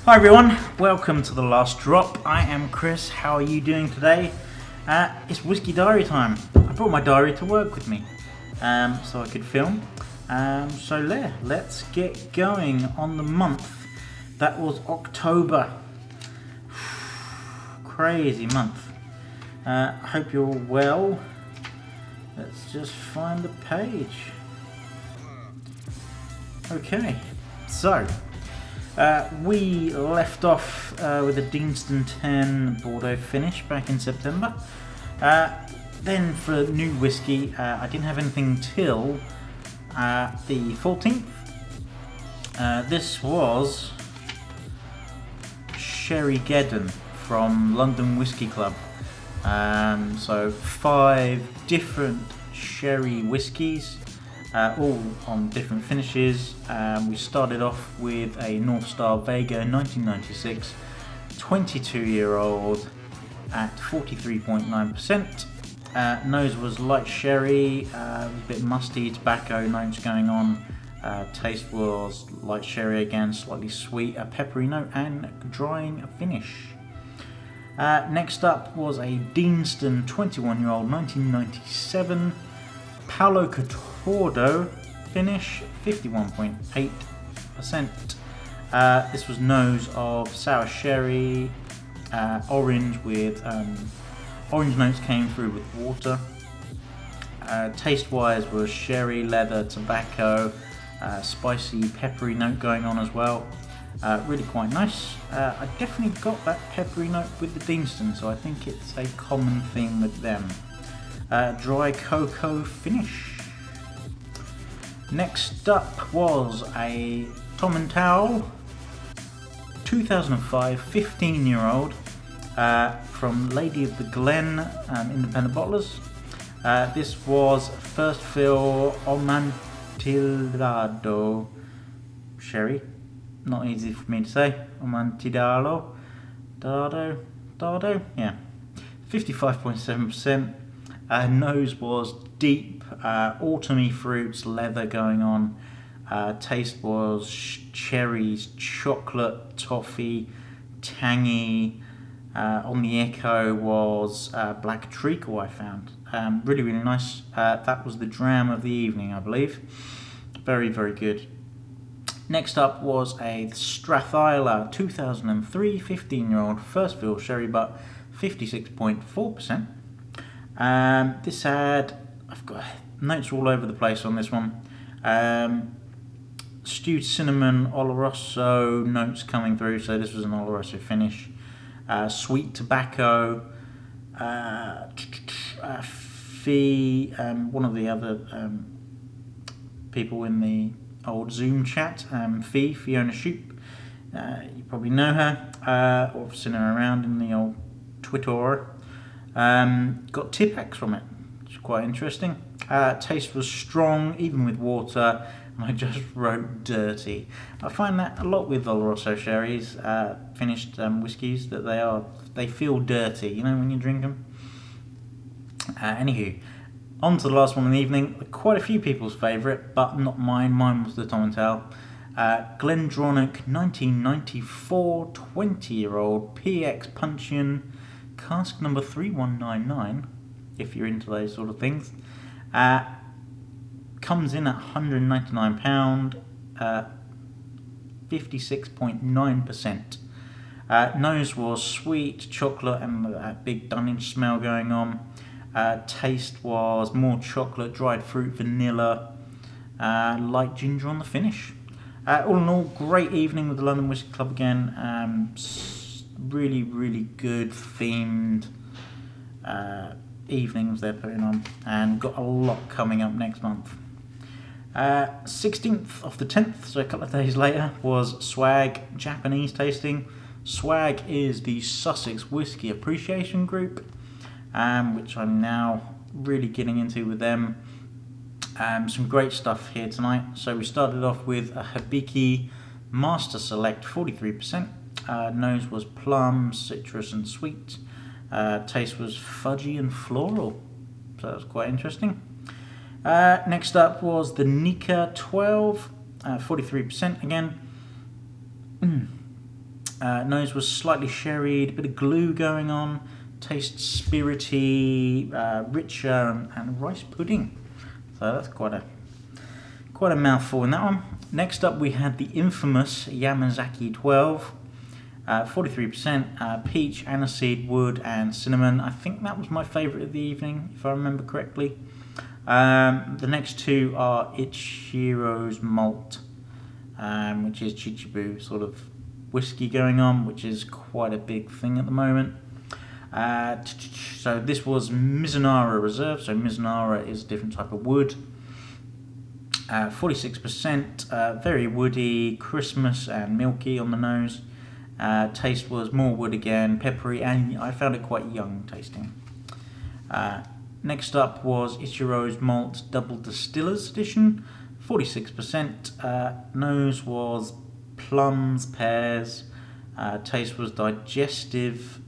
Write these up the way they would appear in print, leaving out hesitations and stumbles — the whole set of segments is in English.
Hi everyone, welcome to The Last Drop. I am Chris. How are you doing today? It's Whisky Diary time. I brought my diary to work with me so I could film. Let's get going on the month. That was October. Crazy month. I hope you're all well. Let's just find the page. Okay, so we left off with a Deanston 10 Bordeaux finish back in September. Then for new whiskey, I didn't have anything till the 14th. This was Sherrygeddon from London Whisky Club. So 5 different sherry whiskies, all on different finishes. We started off with a North Star Vega 1996, 22-year-old at 43.9%. Nose was light sherry, a bit musty, tobacco notes going on. Taste was light sherry again, slightly sweet, a peppery note, and drying finish. Next up was a Deanston 21-year-old 1997 Paolo Catordo finish, 51.8%. This was nose of sour sherry, orange with orange notes came through with water. Taste wise was sherry, leather, tobacco, spicy peppery note going on as well. Really quite nice. I definitely got that peppery note with the Deanston, so I think it's a common thing with them. Dry cocoa finish. Next up was a Tom & Towel 2005 15-year-old from Lady of the Glen independent bottlers. This was first fill Amontillado sherry. Not easy for me to say. Amontillado, Dardo, yeah. 55.7%. Nose was deep, autumny fruits, leather going on. Taste was cherries, chocolate, toffee, tangy. On the echo was black treacle, I found. Really, really nice. That was the dram of the evening, I believe. Very, very good. Next up was a Strathisla 2003 15-year-old first fill sherry butt, 56.4%. This had, I've got notes all over the place on this one. Stewed cinnamon, Oloroso notes coming through, so this was an Oloroso finish. Sweet tobacco, Fee, one of the other people in the old Zoom chat, Fiona Shoop. You probably know her, or have seen her around in the old Twitter. Got Tipex from it, which is quite interesting. Taste was strong, even with water, and I just wrote dirty. I find that a lot with Oloroso sherries, finished whiskies, that they feel dirty, you know, when you drink them. Anywho, on to the last one in the evening. Quite a few people's favourite, but not mine. Mine was the Tom & Towel. Glendronach 1994 20-year-old PX Puncheon, cask number 3199, if you're into those sort of things. Comes in at £199, 56.9%. Nose was sweet, chocolate, and a big Dunwich smell going on. Taste was more chocolate, dried fruit, vanilla, light ginger on the finish. All in all, great evening with the London Whisky Club again. Really, really good themed evenings they're putting on, and got a lot coming up next month. 16th of the 10th, so a couple of days later, was Swag Japanese tasting. Swag is the Sussex Whisky Appreciation Group, which I'm now really getting into with them. Some great stuff here tonight. So we started off with a Hibiki Master Select 43%. Nose was plum, citrus and sweet. Taste was fudgy and floral. So that was quite interesting. Next up was the Nika 12, 43% again. Nose was slightly sherried, a bit of glue going on. Taste spirity, richer, and rice pudding. So that's quite a mouthful in that one. Next up, we had the infamous Yamazaki 12, 43%, peach, aniseed, wood, and cinnamon. I think that was my favourite of the evening, if I remember correctly. The next two are Ichiro's Malt, which is Chichibu sort of whiskey going on, which is quite a big thing at the moment. So this was Misonara Reserve. So Misonara is a different type of wood. 46%, very woody, Christmas and milky on the nose. Taste was more wood again, peppery, and I found it quite young tasting. Next up was Ichiro's Malt Double Distillers Edition, 46%. Nose was plums, pears. Taste was digestive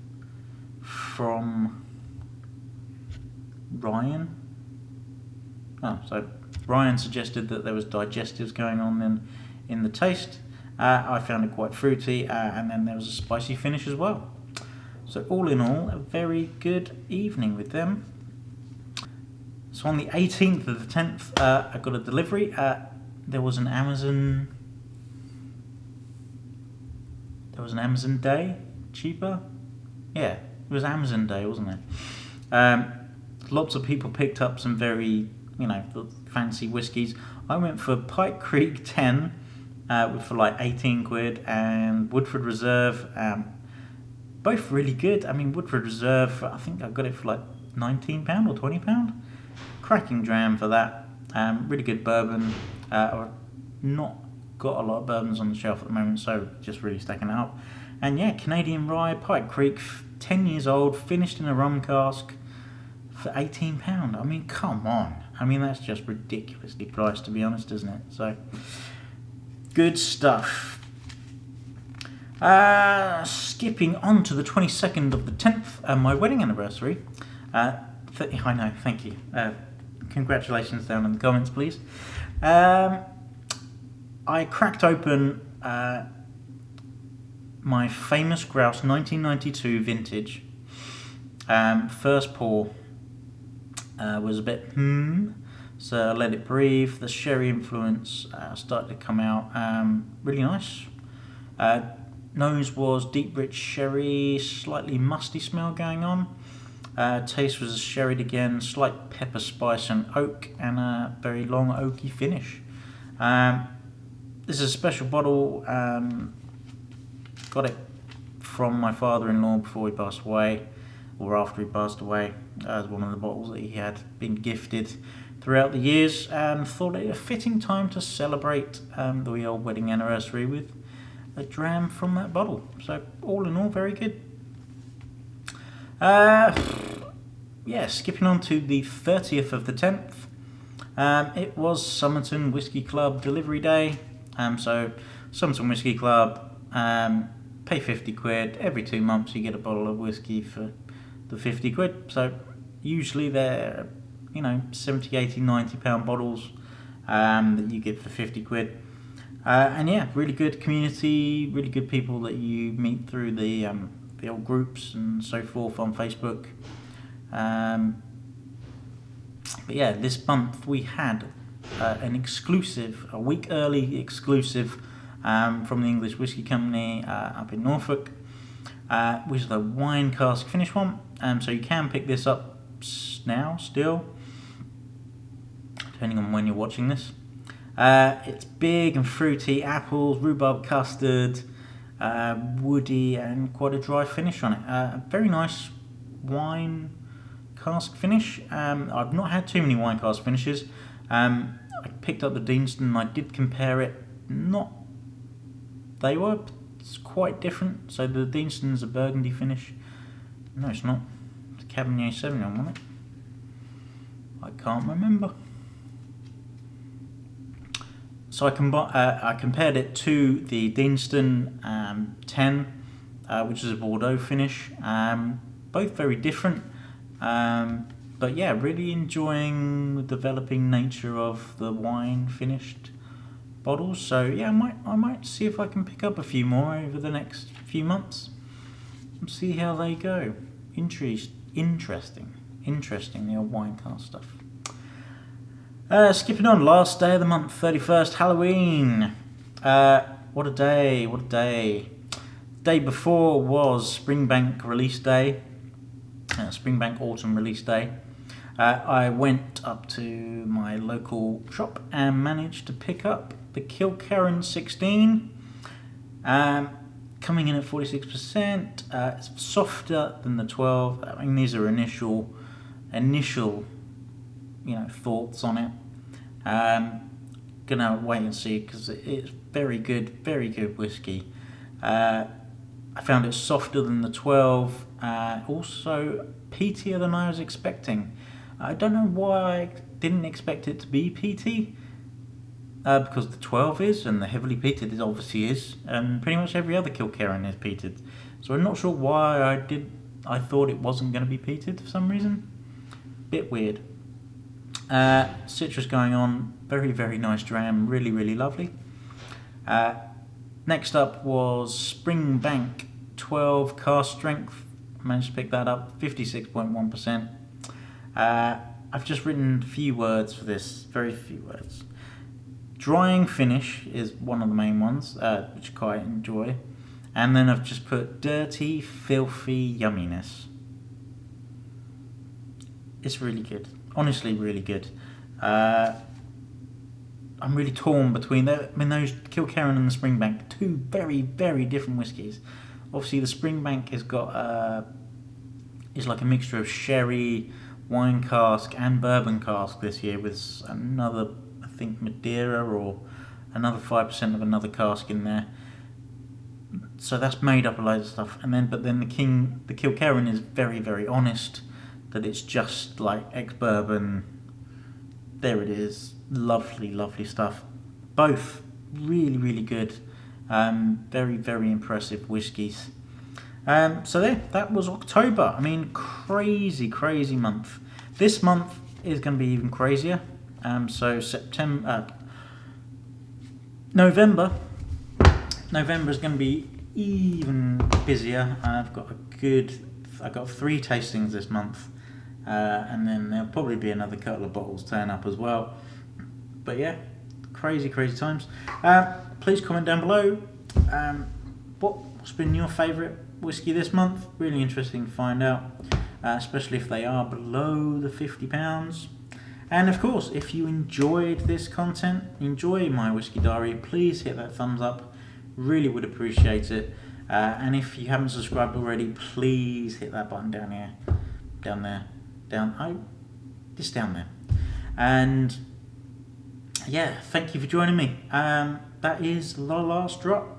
from Ryan. So Ryan suggested that there was digestives going on in the taste. I found it quite fruity, and then there was a spicy finish as well. So all in all, a very good evening with them. So on the 18th of the 10th, I got a delivery. There was an Amazon Day, cheaper. Yeah, it was Amazon Day, wasn't it? Lots of people picked up some very, fancy whiskies. I went for Pike Creek 10 for like 18 quid, and Woodford Reserve, both really good. I mean, Woodford Reserve, I think I got it for like £19 or £20. Cracking dram for that. Really good bourbon. I've not got a lot of bourbons on the shelf at the moment, so just really stacking it up. And yeah, Canadian Rye, Pike Creek, 10 years old, finished in a rum cask for £18. I mean, come on. I mean, that's just ridiculously priced, to be honest, isn't it? So, good stuff. Skipping on to the 22nd of the 10th, my wedding anniversary. I know, thank you. Congratulations down in the comments, please. I cracked open my famous Grouse 1992 vintage. First pour was a bit so I let it breathe. The sherry influence started to come out. Really nice. Nose was deep, rich sherry, slightly musty smell going on. Taste was sherried again, slight pepper, spice, and oak, and a very long oaky finish. This is a special bottle. Got it from my father-in-law before he passed away, or after he passed away, as one of the bottles that he had been gifted throughout the years, and thought it a fitting time to celebrate the old wedding anniversary with a dram from that bottle. So all in all, very good. Skipping on to the 30th of the 10th. It was Summerton Whisky Club delivery day. So Summerton Whisky Club, pay 50 quid. Every 2 months you get a bottle of whiskey for the 50 quid. So usually they're, 70, 80, 90 pound bottles that you get for 50 quid. And yeah, really good community, really good people that you meet through the old groups and so forth on Facebook. But yeah, this month we had an exclusive, a week early exclusive from the English Whisky Company up in Norfolk, which is the wine cask finish one. So you can pick this up now still, depending on when you're watching this. It's big and fruity, apples, rhubarb custard, woody, and quite a dry finish on it. A very nice wine cask finish. I've not had too many wine cask finishes. I picked up the Deanston and I did compare it. They were quite different. So the Deanston's a burgundy finish. No, it's not. It's a Cabernet Sauvignon, wasn't it? I can't remember. So I compared it to the Deanston 10, which is a Bordeaux finish. Both very different, but yeah, really enjoying the developing nature of the wine finished bottles. So yeah, I might see if I can pick up a few more over the next few months and see how they go. Interesting, the old wine cask stuff. Skipping on, last day of the month, 31st, Halloween. What a day. Day before was Springbank release day, Springbank autumn release day. I went up to my local shop and managed to pick up the Kilkerran 16, coming in at 46%. It's softer than the 12. I mean, these are initial thoughts on it. Gonna wait and see, because it's very good whiskey. I found it softer than the 12, also peatier than I was expecting. I don't know why I didn't expect it to be peaty, because the 12 is, and the heavily peated it obviously is, and pretty much every other Kilkerran is peated. So I'm not sure why I thought it wasn't going to be peated for some reason. Bit weird. Citrus going on, very nice dram, really lovely. Next up was Springbank 12 cask strength. Managed to pick that up, 56.1%. I've just written a few words for this, very few words. Drying finish is one of the main ones, which I quite enjoy. And then I've just put dirty, filthy yumminess. It's really good. Honestly, really good. I'm really torn between those Kilkerran and the Springbank, two very different whiskies. Obviously, the Springbank has got is like a mixture of sherry, wine cask, and bourbon cask this year, with another, I think, Madeira or another 5% of another cask in there. So that's made up a load of stuff. But then the Kilkerran is very honest, that it's just like ex-bourbon. There it is. Lovely stuff. Both really good. Very impressive whiskies. So there, that was October. I mean, crazy month. This month is going to be even crazier. So November is going to be even busier. I've got 3 tastings this month. And then there'll probably be another couple of bottles turn up as well. But yeah, crazy times. Please comment down below what's been your favourite whiskey this month. Really interesting to find out, especially if they are below the £50. And of course, if you enjoyed this content, enjoy my Whisky Diary, please hit that thumbs up. Really would appreciate it. And if you haven't subscribed already, please hit that button down here, down there. And yeah, thank you for joining me. That is the last drop.